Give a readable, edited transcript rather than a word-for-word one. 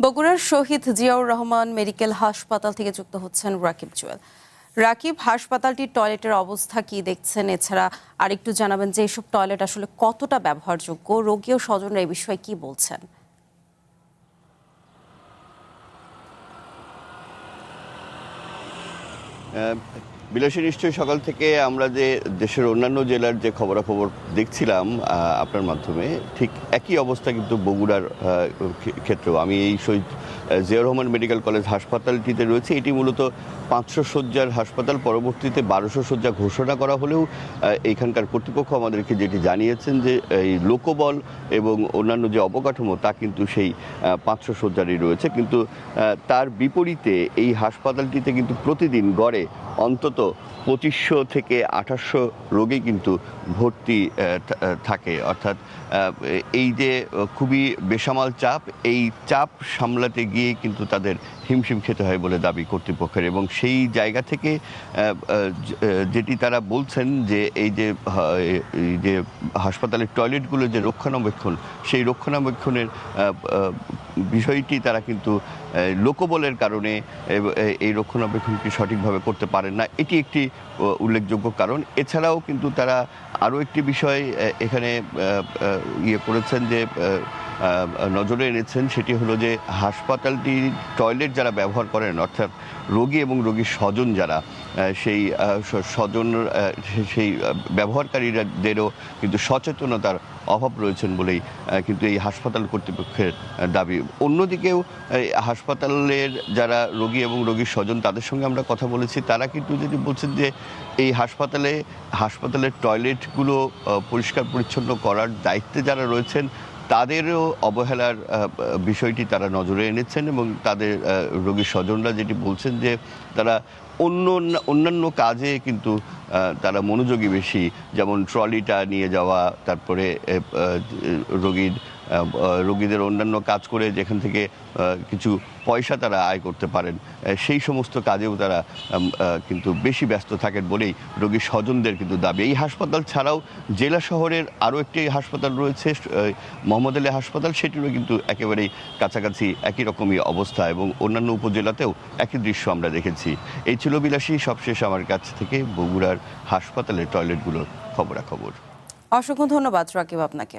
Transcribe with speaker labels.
Speaker 1: বগুড়ার শহীদ জিয়াউর রহমান মেডিকেল হাসপাতাল থেকে যুক্ত হচ্ছেন রাকিব জুয়েল। রাকিব, হাসপাতালটির টয়লেটের অবস্থা কি দেখছেন? এছাড়া আরেকটু জানাবেন যে এসব টয়লেট আসলে কতটা ব্যবহারযোগ্য, রোগী ও স্বজনরা এই বিষয়ে কি বলছেন?
Speaker 2: বিলাসী, নিশ্চয়ই সকাল থেকে আমরা যে দেশের অন্যান্য জেলার যে খবরাখবর দেখছিলাম আপনার মাধ্যমে, ঠিক একই অবস্থা কিন্তু বগুড়ার ক্ষেত্রেও। আমি এই শহীদ জিয়াউর রহমান মেডিকেল কলেজ হাসপাতালটিতে রয়েছে। এটি মূলত 500 শয্যার হাসপাতাল, পরবর্তীতে 1200 শয্যা ঘোষণা করা হলেও এইখানকার কর্তৃপক্ষ আমাদেরকে যেটি জানিয়েছেন যে এই লোকবল এবং অন্যান্য যে অবকাঠামো তা কিন্তু সেই 500 শয্যারই রয়েছে। কিন্তু তার বিপরীতে এই হাসপাতালটিতে কিন্তু প্রতিদিন গড়ে অন্তত 2500 থেকে 2800 রোগী কিন্তু ভর্তি থাকে। অর্থাৎ এই যে খুবই বেসামাল চাপ, এই চাপ সামলাতে গিয়ে কিন্তু তাদের হিমশিম খেতে হয় বলে দাবি কর্তৃপক্ষের। এবং সেই জায়গা থেকে যেটি তারা বলছেন যে এই যে হাসপাতালের টয়লেটগুলো যে রক্ষণাবেক্ষণ, সেই রক্ষণাবেক্ষণের বিষয়টি তারা কিন্তু লোকবলের কারণে এই রক্ষণাবেক্ষণটি সঠিকভাবে করতে পারেন না, এটি একটি উল্লেখযোগ্য কারণ। এছাড়াও কিন্তু তারা আরও একটি বিষয় এখানে করেছেন, যে নজরে এনেছেন, সেটি হলো যে হাসপাতালটির টয়লেট যারা ব্যবহার করেন, অর্থাৎ রোগী এবং রোগীর স্বজন যারা, সেই ব্যবহারকারীদেরও কিন্তু সচেতনতার অভাব রয়েছেন বলেই কিন্তু এই হাসপাতাল কর্তৃপক্ষের দাবি। অন্যদিকেও হাসপাতালের যারা রোগী এবং রোগীর স্বজন, তাদের সঙ্গে আমরা কথা বলেছি, তারা কিন্তু যদি বলছেন যে এই হাসপাতালের টয়লেটগুলো পরিষ্কার পরিচ্ছন্ন করার দায়িত্বে যারা রয়েছেন তাদেরও অবহেলার বিষয়টি তারা নজরে এনেছেন। এবং তাদের রোগীর স্বজনরা যেটি বলছেন যে তারা অন্যান্য কাজে কিন্তু তারা মনোযোগী বেশি, যেমন ট্রলিটা নিয়ে যাওয়া, তারপরে রোগীদের অন্যান্য কাজ করে যেখান থেকে কিছু পয়সা তারা আয় করতে পারেন, সেই সমস্ত কাজেও তারা কিন্তু বেশি ব্যস্ত থাকেন বলেই রোগীর স্বজনদের কিন্তু দাবি। এই হাসপাতাল ছাড়াও জেলা শহরের আরও একটি হাসপাতাল রয়েছে, মোহাম্মদ আলী হাসপাতাল, সেটিরও কিন্তু একেবারেই কাছাকাছি একই রকমই অবস্থা, এবং অন্যান্য উপজেলাতেও একই দৃশ্য আমরা দেখেছি। এই ছিল বিলাসী সবশেষ আমার কাছ থেকে বগুড়ার হাসপাতালের টয়লেটগুলোর খবরাখবর।
Speaker 1: অসংখ্য ধন্যবাদ রাকিব আপনাকে।